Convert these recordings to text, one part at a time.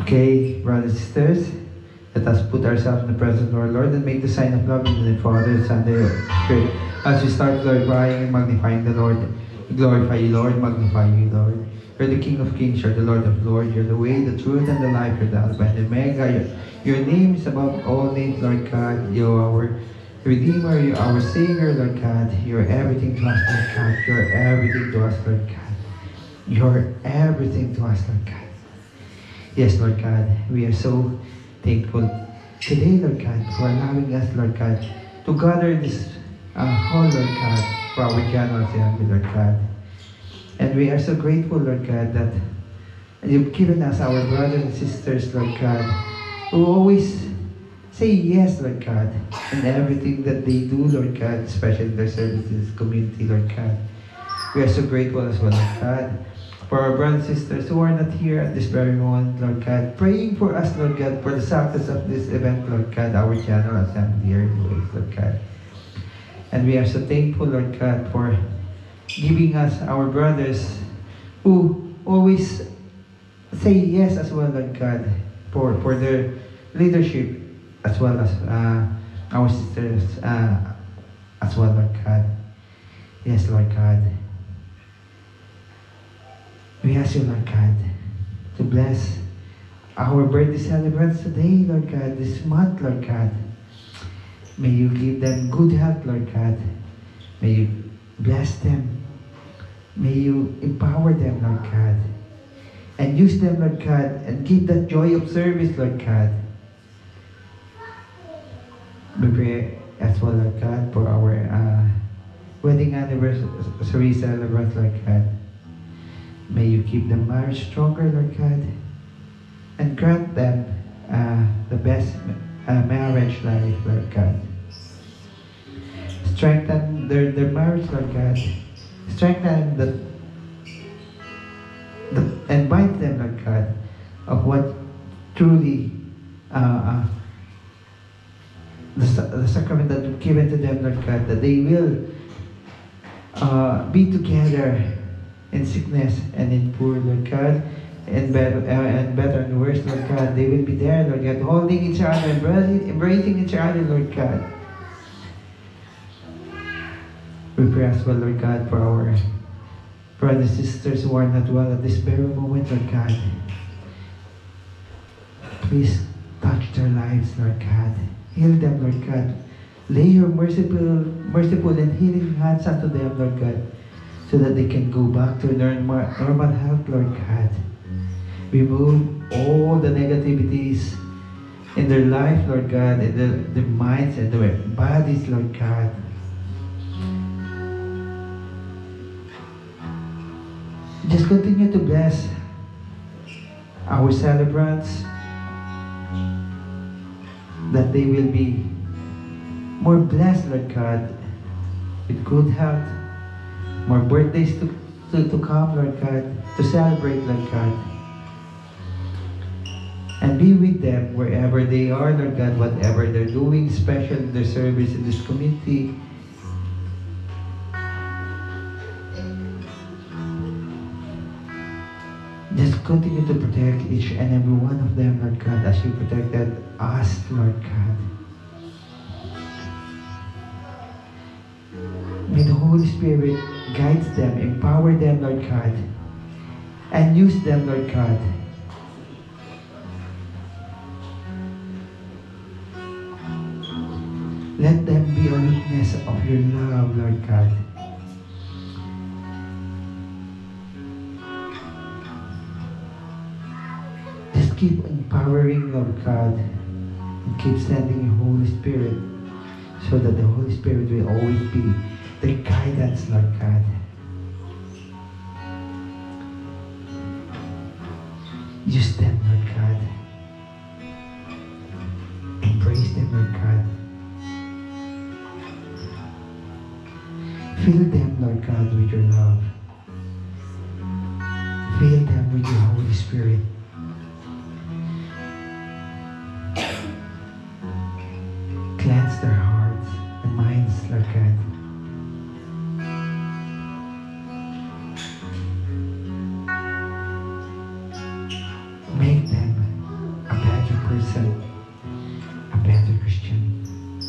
Okay, brothers and sisters, let us put ourselves in the presence of our Lord and make the sign of love in the Father, Son, and the Spirit. As we start glorifying and magnifying the Lord, we glorify you, Lord, magnify you, Lord. You're the King of Kings, you're the Lord of Lords, you're the way, the truth, and the life, you're the Alpha and the Omega. Your name is above all names, Lord God. You're our Redeemer, you're our Savior, Lord God. You're everything to us, Lord God. You're everything to us, Lord God. You're everything to us, Lord God. Yes, Lord God, we are so thankful today, Lord God, for allowing us, Lord God, to gather this hall, Lord God, for our General Assembly, Lord God. And we are so grateful, Lord God, that you've given us our brothers and sisters, Lord God, who always say yes, Lord God, in everything that they do, Lord God, especially in their service in this community, Lord God. We are so grateful as well, Lord God, for our brothers and sisters who are not here at this very moment, Lord God, praying for us, Lord God, for the success of this event, Lord God, our General Assembly here in Ways, Lord God. And we are so thankful, Lord God, for giving us our brothers who always say yes as well, Lord God, for their leadership, as well as our sisters as well, Lord God. Yes, Lord God. We ask you, Lord God, to bless our birthday celebrants today, Lord God, this month, Lord God. May you give them good health, Lord God. May you bless them. May you empower them, Lord God. And use them, Lord God, and give that joy of service, Lord God. We pray as well, Lord God, for our wedding anniversary celebrants, Lord God. May you keep their marriage stronger, Lord God, and grant them the best marriage life, Lord God. Strengthen their marriage, Lord God. Strengthen and bind them, Lord God, of what truly the sacrament that you've given to them, Lord God, that they will be together in sickness and in poor, Lord God, and better and worse, Lord God. They will be there, Lord God, holding each other, embracing each other, Lord God. We pray as well, Lord God, for our brothers and sisters who are not well at this very moment, Lord God. Please touch their lives, Lord God. Heal them, Lord God. Lay your merciful and healing hands unto them, Lord God, so that they can go back to normal health, Lord God. Remove all the negativities in their life, Lord God, in their minds and their bodies, Lord God. Just continue to bless our celebrants, that they will be more blessed, Lord God, with good health, more birthdays to come, Lord God, to celebrate, Lord God. And be with them wherever they are, Lord God, whatever they're doing, especially their service in this community. Just continue to protect each and every one of them, Lord God, as you protected us, Lord God. May the Holy Spirit guide them, empower them, Lord God, and use them, Lord God. Let them be a witness of your love, Lord God. Just keep empowering, Lord God, and keep sending your Holy Spirit, so that the Holy Spirit will always be the guidance, Lord God. Use them, Lord God. Embrace them, Lord God. Fill them, Lord God, with your love. Fill them with your Holy Spirit. Cleanse their hearts and minds, Lord God. Make them person, a better Christian,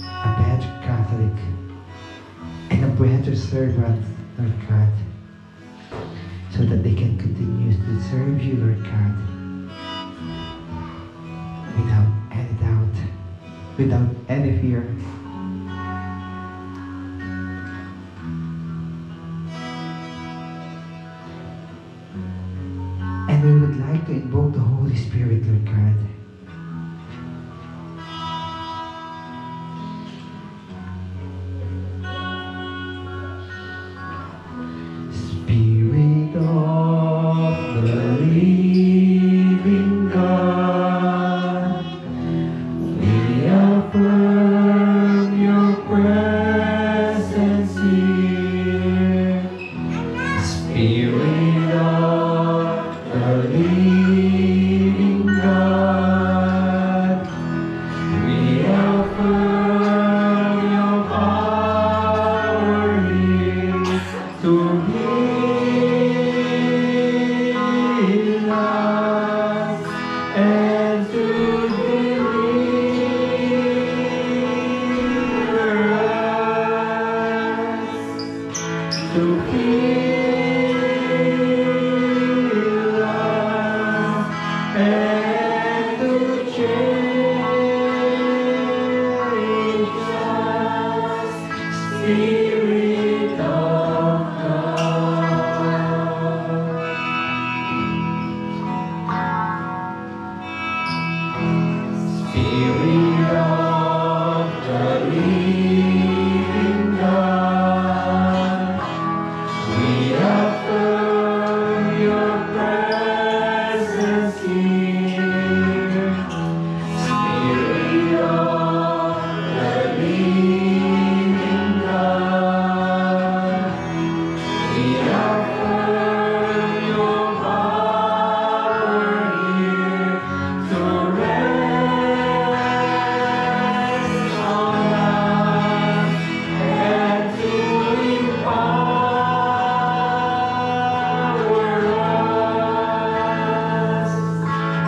a better Catholic, and a better servant, Lord God, so that they can continue to serve you, Lord God, without any doubt, without any fear. And we would like to invoke the Holy Spirit, Lord God. Spirit of the living God, we affirm your presence here. Spirit of the living God, we affirm your power here to heal us and to deliver us, to heal us and to change us, Spirit of Spirit of the living God, we affirm your presence here. Spirit of the living God, we affirm your power here to rest on us and to empower us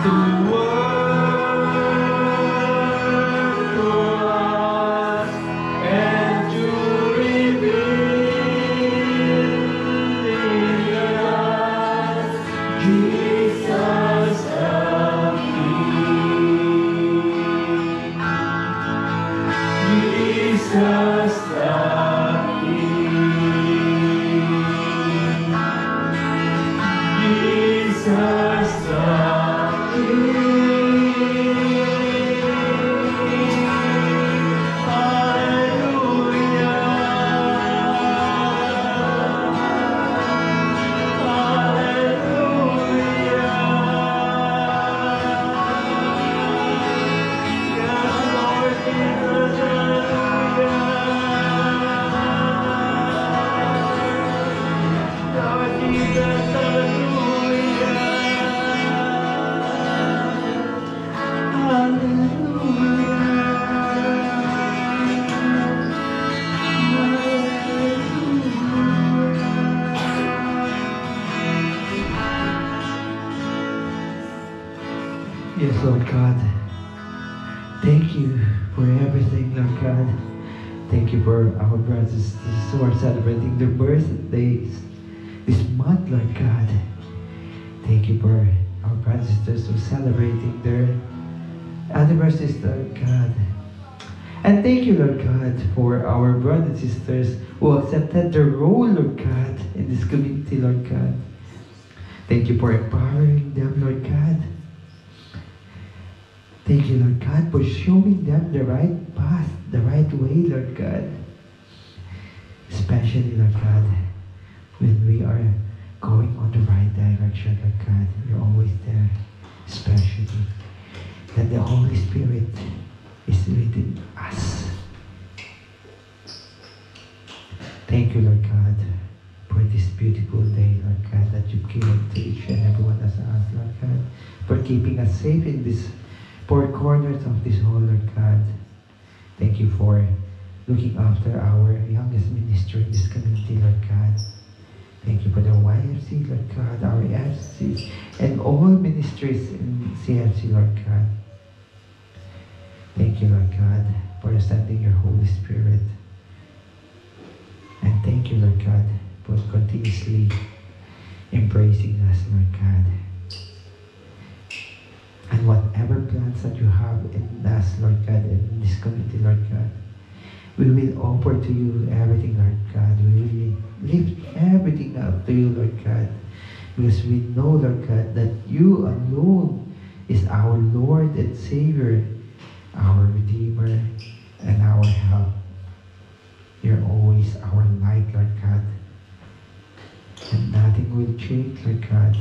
to work through us and to reveal in us Jesus the King. Jesus the King. Jesus the King. Yes, Lord God. Thank you for everything, Lord God. Thank you for our brothers and sisters who are celebrating their birthdays this month, Lord God. Thank you for our brothers and sisters who are celebrating their anniversaries, Lord God. And thank you, Lord God, for our brothers and sisters who accepted their role, Lord God, in this community, Lord God. Thank you for empowering them, Lord God. Thank you, Lord God, for showing them the right path, the right way, Lord God. Especially, Lord God, when we are going on the right direction, Lord God, you're always there. Especially that the Holy Spirit is within us. Thank you, Lord God, for this beautiful day, Lord God, that you've given to each and every one of us, Lord God, for keeping us safe in this four corners of this whole, Lord God. Thank you for looking after our youngest ministry in this community, Lord God. Thank you for the YFC, Lord God, our FCs, and all ministries in CFC, Lord God. Thank you, Lord God, for sending your Holy Spirit. And thank you, Lord God, for continuously embracing us, Lord God. And whatever plans that you have in us, Lord God, in this community, Lord God, we will offer to you everything, Lord God. We will lift everything up to you, Lord God. Because we know, Lord God, that you alone is our Lord and Savior, our Redeemer, and our help. You're always our light, Lord God. And nothing will change, Lord God,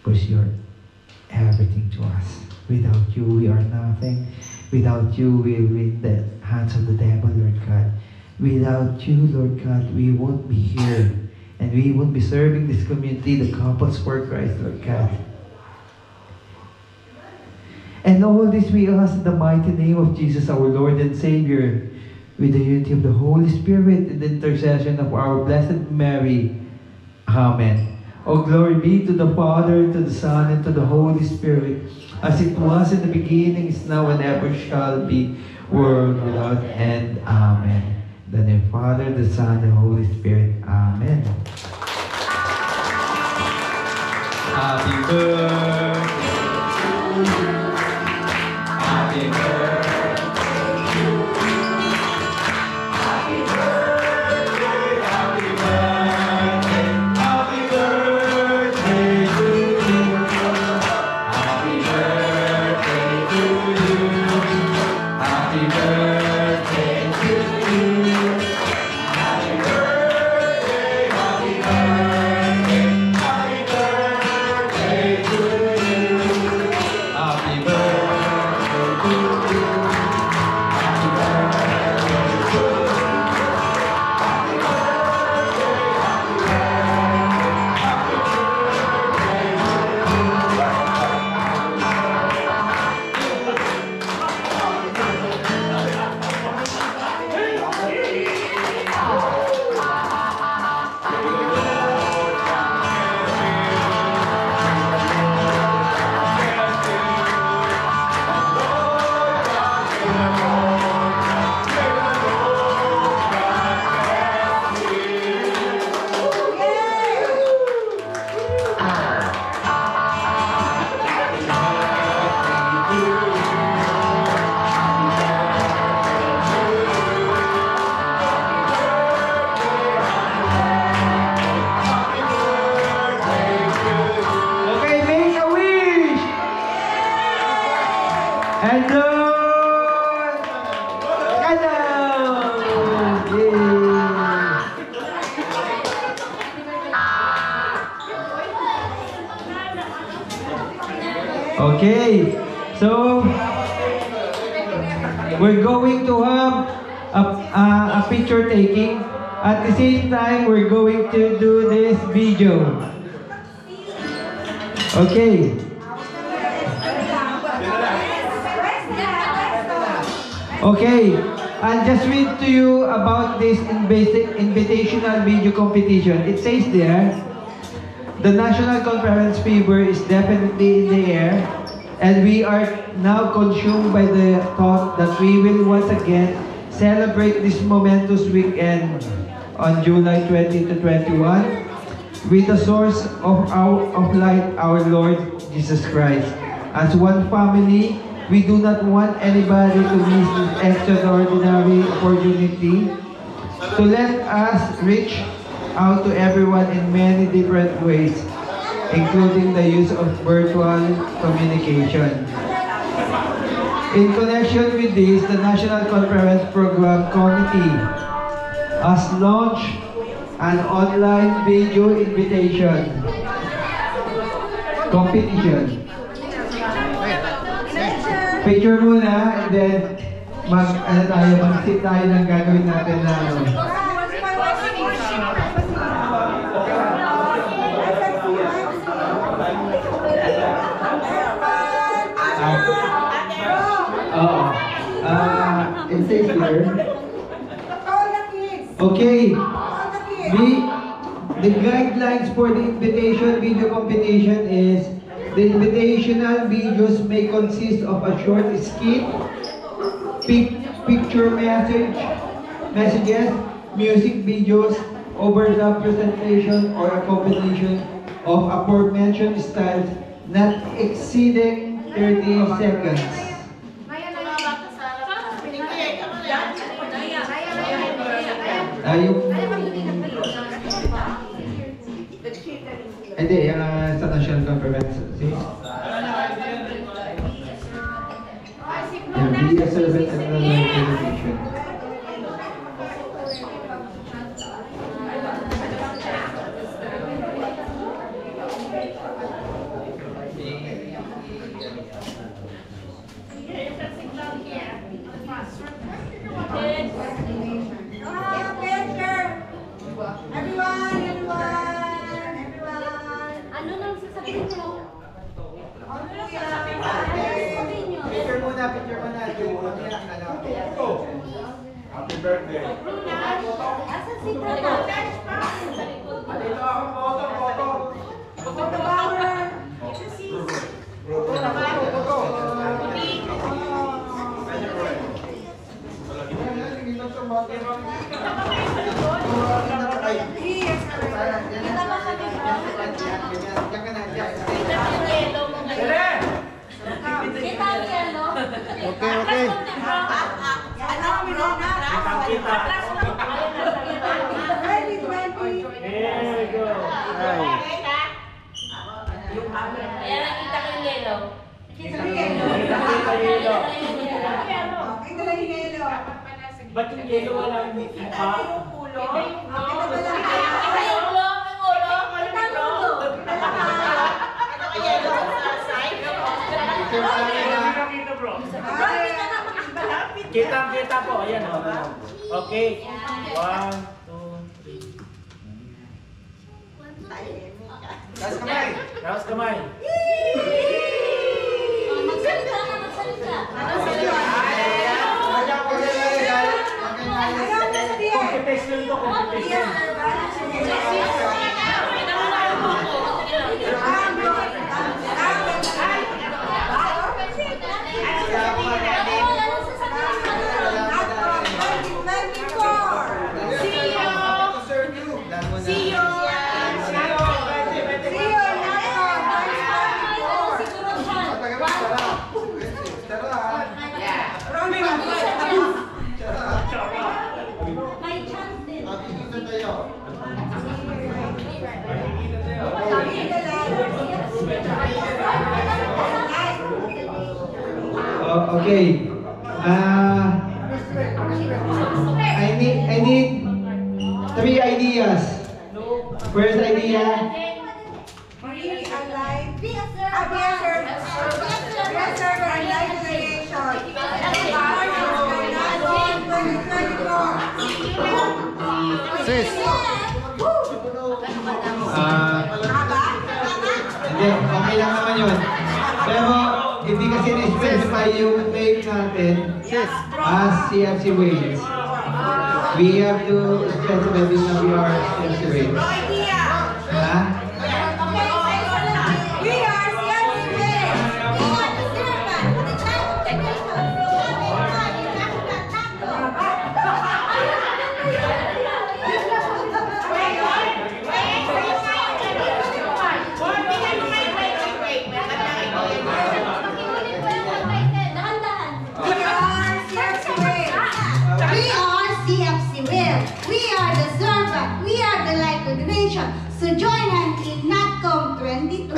because you're everything to us. Without you, we are nothing. Without you, we are in the hands of the devil, Lord God. Without you, Lord God, we won't be here. And we won't be serving this community, the Couples for Christ, Lord God. And all this we ask in the mighty name of Jesus, our Lord and Savior, with the unity of the Holy Spirit and the intercession of our Blessed Mary. Amen. O glory be to the Father, to the Son, and to the Holy Spirit, as it was in the beginning, is now, and ever shall be, world without end. Amen. In the name of the Father, the Son, and the Holy Spirit. Amen. Happy birthday to you. Happy birthday to you. Happy birthday, happy birthday, happy birthday to you. Happy birthday to you. Happy birthday to you. Happy birthday, happy birthday, happy birthday to you. Happy birthday to you. Happy birthday to you. Happy birthday, happy Okay, make a wish! And okay, so we're going to have a picture taking. At the same time, we're going to do this video. Okay. Okay, I'll just read to you about this invitational video competition. It says there, the National Conference fever is definitely in the air, and we are now consumed by the thought that we will once again celebrate this momentous weekend on July 20 to 21 with the source of light, our Lord Jesus Christ. As one family, we do not want anybody to miss this extraordinary opportunity to let us reach out to everyone in many different ways, including the use of virtual communication. In connection with this, the National Conference Program Committee has launched an online video invitation competition. Picture muna, and then mag-sit tayo ng gagawin natin na it says here. Okay. The guidelines for the invitation video competition is the invitational videos may consist of a short skit picture messages, music videos, over-the presentation, or a combination of aforementioned styles not exceeding 30 seconds. Hindi, sa National Conference. Be a servant and a light to the nation. Ano nang sasabihin mo? Picture muna. Happy birthday. Asan si Bruna? Dito ako, photo. Photo power. Okay. Ayan, nakita ko yung yellow. Ba't yung yellow walang mukha? Iba yung ulo, ang ulo. Kita ang ulo. Kita bro. Kita po. Ayan o. Okay. 1, 2, 3. Taas kamay. Magsalita. Competition to, competition. Okay. I need 3 ideas. First idea. Be a server and light creation. Sis. Hindi, okay lang naman yun. Pero, hindi kasi na-specify yung name natin as CFC Wales. We have to specify this na we are CFC Wales. Ha? So join us in NatCom 2024!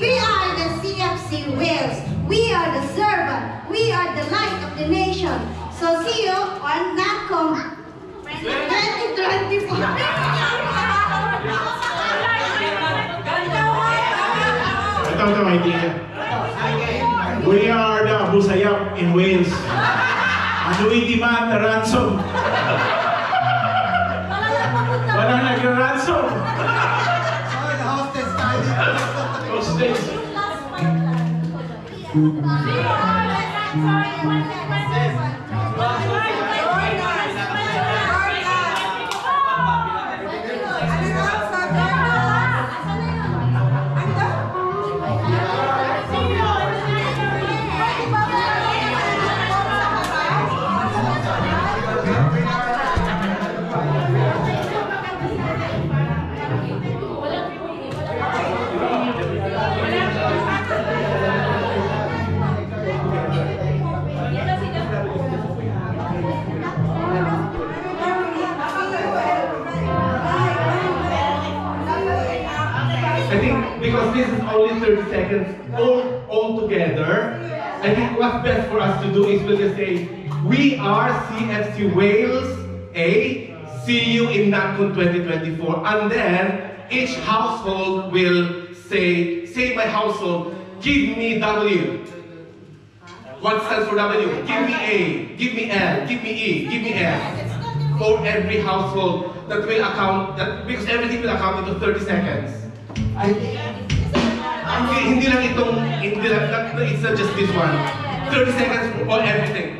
We are the CFC Wales. We are the servant. We are the light of the nation. So see you on NatCom 2024. Ito idea. We are the Abu Sayyaf in Wales. And we demand a ransom. Walang nag-ransom. I think because this is only 30 seconds all together, I think what's best for us to do is we'll just say, we are CFC Wales A, see you in NatCon 2024. And then each household will say my household, give me W. What stands for W? Give me A, give me L, give me E, give me F. For every household that will account, because everything will account into 30 seconds. Hindi lang, it's not just this one. 30 seconds for everything.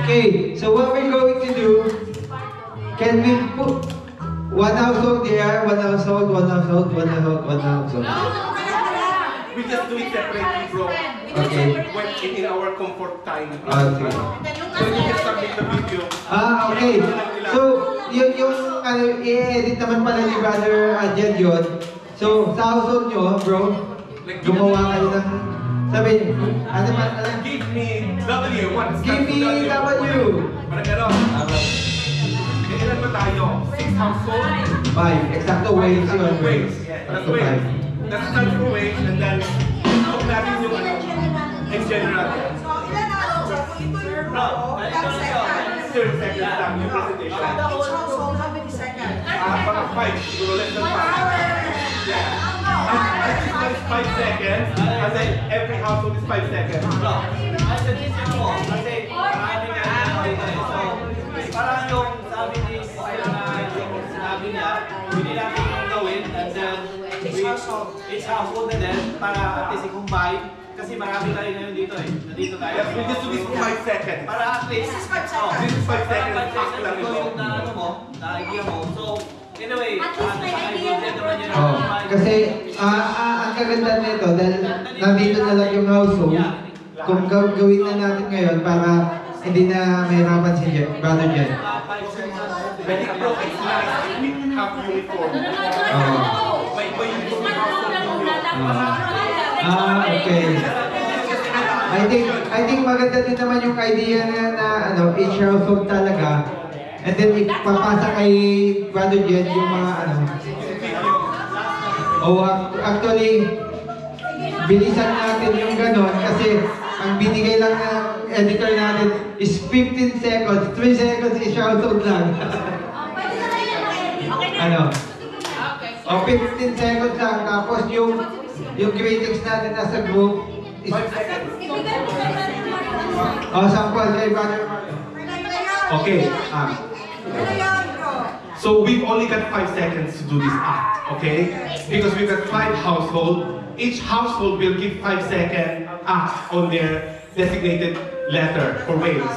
Okay, so what we're going to do, can we put one household there, one household, one household, one household, one household? We just do it separately, bro. Okay. When in our comfort time. Okay. So you can submit the video. Okay. So, yung i-edit naman pala ni Brother Jed yun. So, sa household nyo, bro, gumawa kayo ng, sabi, ano man, Give me W. What give me W. Parang gano'n. Ilan ba tayo? 6 household? 5. Exacto waves yun. Waves. Exacto 5. That's start for waves and then look natin yung ano, in general. So, ilan na ako? Kung ito yung row, 10 seconds. 30 seconds lang yung presentation. Each household, how many seconds? Mga 5, siguro less than 5. Yeah. At least one is 5 seconds, and then every household is 5 seconds. Ang suggestion mo, kasi marami nga dito eh. So, parang yung sabi ni Sister na yung sinabi niya, pwede natin yung gawin, and then each household na din, para at least i-combine. Kasi marami tayo ngayon dito eh. Nandito tayo. Yes, we just do this for 5 seconds. Para at least, This is 5 seconds. This is 5 seconds. Para 5 Pack seconds lang ko ito. yung na ano mo, na idea mo. So, anyway, At least may idea na naman yun. Oh, kasi ang kaganda nito dahil nandito na lang yung household, kung gawin na natin ngayon para hindi na mahirapan si Brother Jen. But it's bro, it's nice. We have uniform. May uniform household. Okay. I think maganda din naman yung idea na ano, each household talaga. And then ipapasa kay Brother Jen yung mga ano. Actually, bilisan natin yung ganon kasi ang binigay lang ng editor natin is 15 seconds. 3 seconds each household lang. Ano? O 15 seconds lang. Tapos yung greetings natin as a group is 5 seconds. sample kay Brother Mario. Okay. Ano yan, bro? So we've only got 5 seconds to do this act, okay? Because we've got 5 households. Each household will give 5-second act on their designated letter for Wales.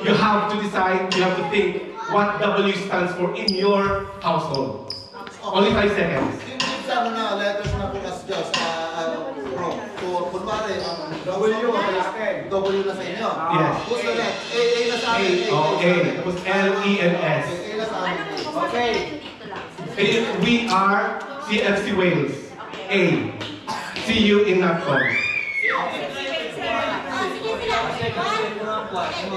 You have to decide, you have to think what W stands for in your household. Only 5 seconds. Yung sa na letters na pinasjas bro. So, kunwari, ang W na sa inyo. Yes. Who's the next? A na sa amin. A. Tapos L, E, and S. A na sa amin. Okay. We are CFC Wales. A. See you in NatCon.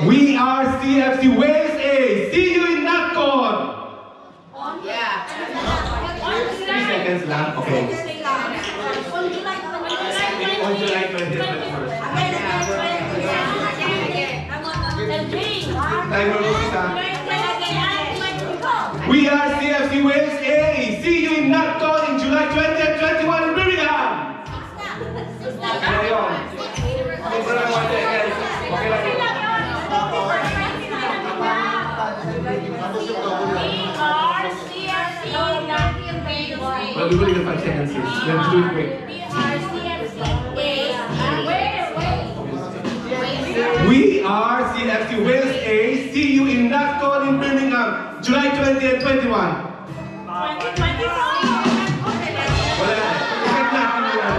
We are CFC Wales A. See you in NatCon. 3 seconds lang. Okay. On July 20th. Timer mo isa. We are CFC Wales A. See you in NatCon in July 20th, 21 in Birmingham. Ngayon. Sobra lang 1 second. Okay lang yun. Well, we only got 5 seconds here. Let's do it quick. CFC Wales A. See you in NatCon in Birmingham, July 20 and 21. Wala na. Ikat na ako nila.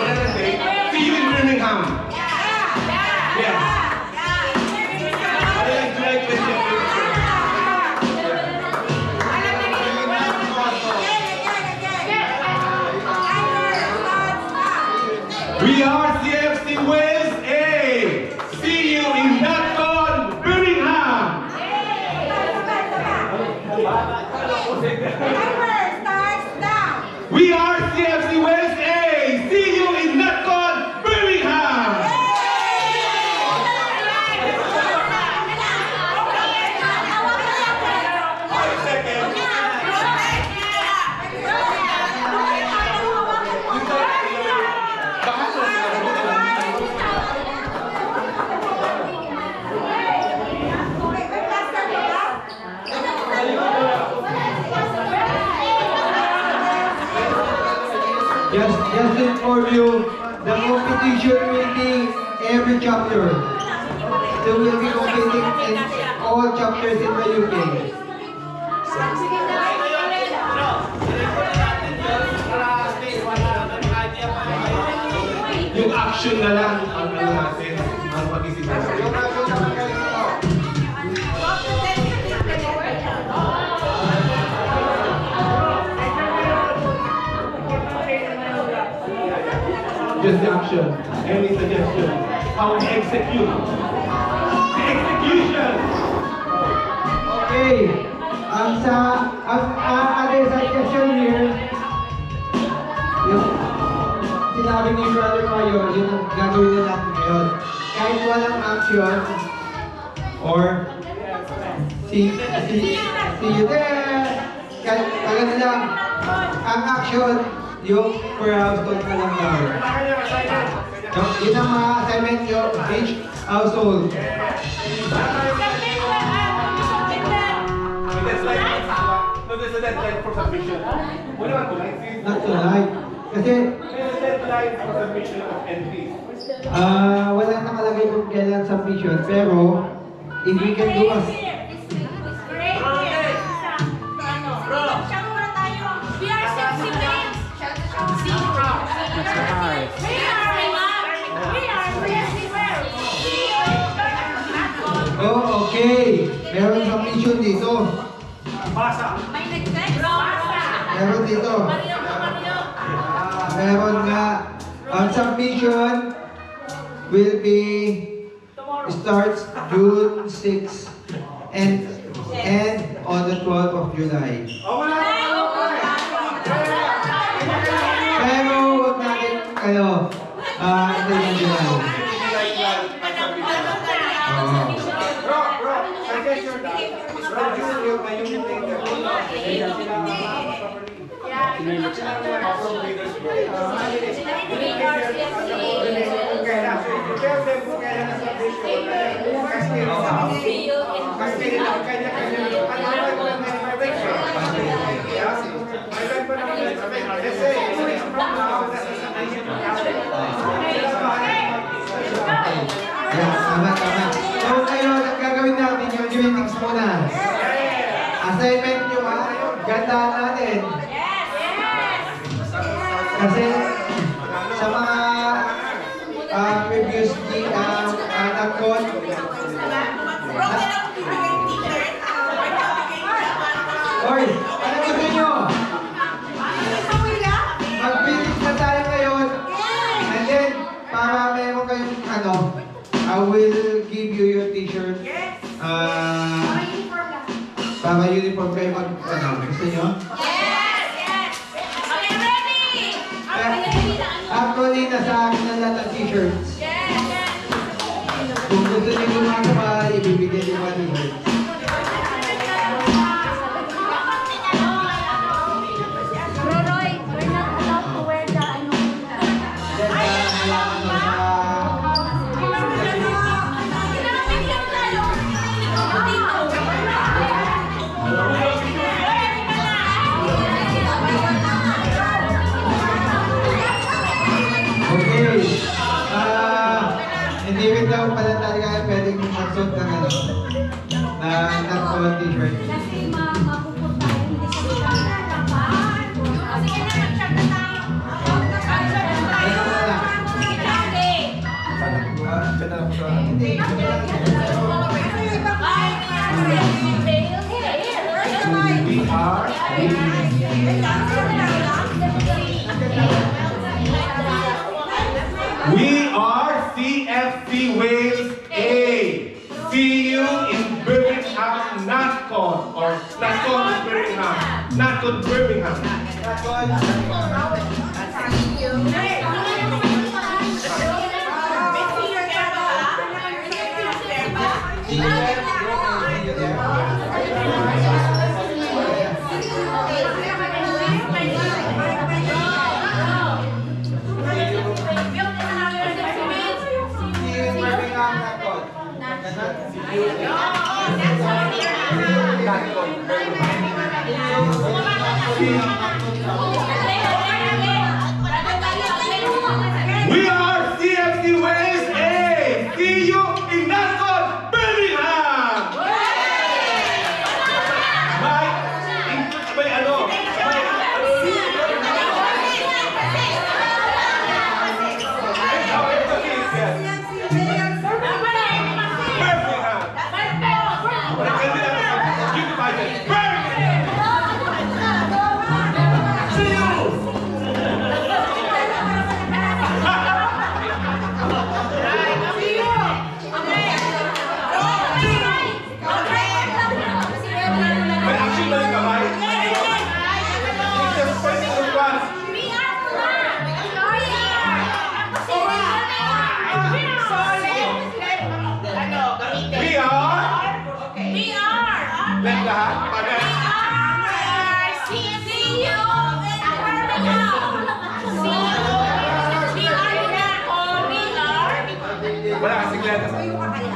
Wala na date. See you in Birmingham. Yes. July 20 and 21. We are CFC Wales A. See you in NatCon, Birmingham. We are CFC Wales A. See you in NatCon, Birmingham. Just to inform you, the competition will be every chapter. So we'll be competing in all chapters in the UK. Yung action na lang ang ano natin, ang pag-isipan natin. Just the action. Any suggestion? How to execute? The execution! Okay. Ang other suggestion here, yung sinabi ni Brother Mayo, yun ang gagawin na natin ngayon. Kahit walang action, or see you there, kahit na lang, ang action, yung per household na lang daw. Yun ang mga assignment nyo, each household. No, there's a deadline for submission. What do you want tonight? Not tonight. Kasi, There's a deadline for submission of entries. wala nakalagay kung kailan submission, pero, if we can do us, oh, okay. Meron submission dito. Meron dito. Meron nga. Ang submission will be starts June 6 and end on the 12th of July. Pero huwag natin hintayin July. Tama. So ngayon, ang gagawin natin yung meetings muna. Assignment nyo ha, gandaan natin. Kasi sa mga previous NatCon, Oy, ano gusto nyo? Mag-meetings na tayo ngayon. And then, para meron kayong I will give you your t-shirt. Para uniform kayo gusto nyo? Actually, nasa akin na lahat ng t-shirts. Kung gusto nyo gumagawa, ibibigay yung mga t-shirts. bawat t-shirt. Kasi mapupun tayo, hindi kasi kami nakapan. Sige na, mag-chat na tayo. We are CFC Wales A. See you in Birmingham, NatCon, or NatCon Birmingham, NatCon Birmingham. We are CFC Wales A. See you in NatCon Birmingham. May ano?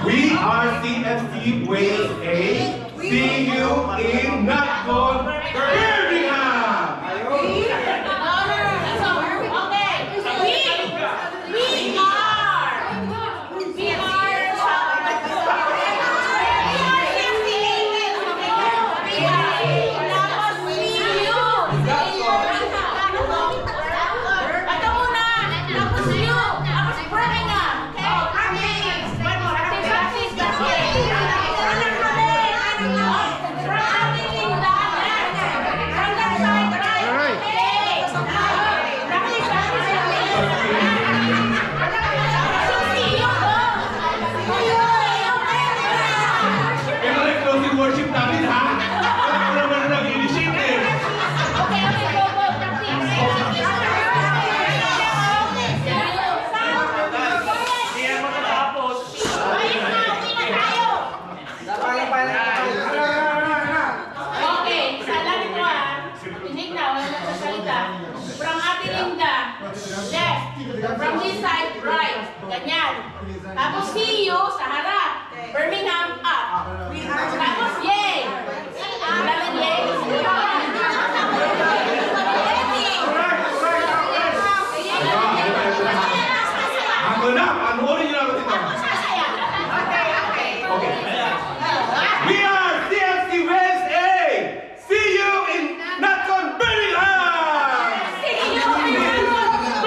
We are CFC Wales A. See you in NatCon Birmingham. Worship namin ha? Ano naman nag-initiate eh? Siya matatapos. Okay, salamin mo tinig na, wala na sasalita. From Ate Linda, left. From this side, right. Ganyan. Tapos see you sa harap. Birmingham, up. Tapos yay. Lamin yay. Ako na! Panoorin niyo naman ito. Okay. We are CFC Wales A. See you in NatCon Birmingham.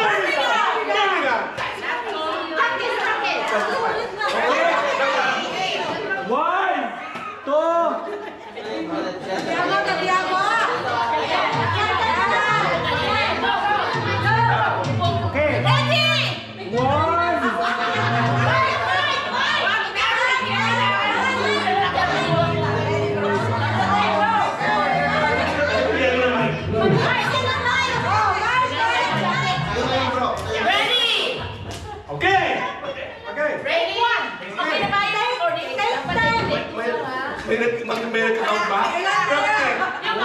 Birmingham. One, two. Okay. One. Ready? Okay. Ready? Okay na ba yun? Or di May nag-count ba? yung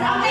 papel.